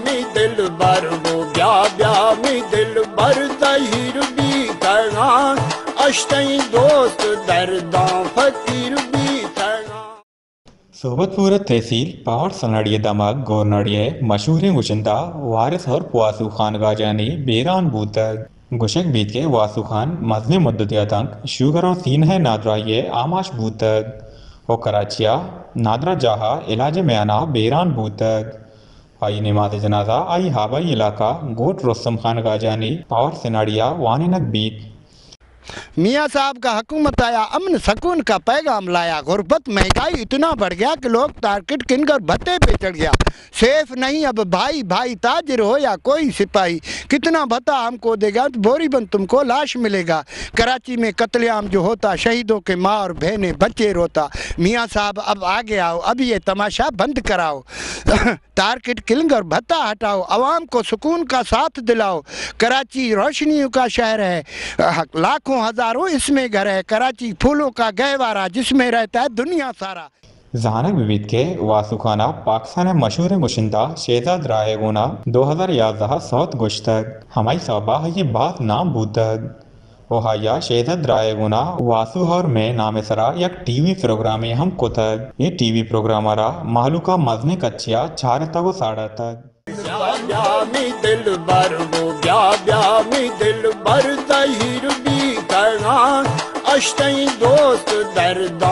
می دل بر وہ بیا می دل بر ظہیر بھی تھنا اشتیں دوست درداں فقیر بھی تھنا. صحبت پورت تحصیل پاور سناڑیے دماغ گورناڑیے مشہور گشندہ وارث اور پواسو خانگاہ جانی بیران بوتگ گشک بیت کے واسو خان مزنے مدتیا تنگ شوگروں سین ہے نادرائیے آماش بوتگ و کراچیا نادرا جہاں علاج میانہ بیران بوتگ. آئی نماز جنازہ آئی ہابائی علاقہ گوٹ رستم خانگاہ جانی پاور سناڑیا وانینک بیت. میاں صاحب کا حکومت آیا امن سکون کا پیغام لایا. غربت مہنگائی اتنا بڑھ گیا کہ لوگ ٹارکٹ کن کر بھتے پہ چڑھ گیا. سیف نہیں اب بھائی بھائی تاجر ہو یا کوئی سپاہی کتنا بھتا ہم کو دے گا بوری بند تم کو لاش ملے گا. کراچی میں قتل عام جو ہوتا شہیدوں کے ماں اور بہنیں بچے روتا. میاں صاحب اب آگے آؤ اب یہ تماشا بند کراؤ. ٹارکٹ کلنگ اور بھتا ہٹاؤ عوام کو سکون کا ساتھ دلاؤ. کراچی روشنیوں کا شہر ہے لاکھوں ہزاروں اس میں گھر ہے. کراچی پھولوں کا گہوارہ جس میں رہتا ہے دنیا سارا. زہانک بیت کے واسو خانہ پاکستان مشہور گشندہ شہزاد رائے گونا 2011 سوت گشتگ ہمائی صوبہ یہ بات نام بوتگ وہایا شہزاد رائے گونا واسو اور میں نام سرا یک ٹی وی پروگرام ہم کتگ. یہ ٹی وی پروگرام را محلوکہ مزنے کچیا چھارتا و ساڑا تگ. بیا می دل بر وہ بیا می دل بر ظہیر بھی تھنا اشتیں دوست درداں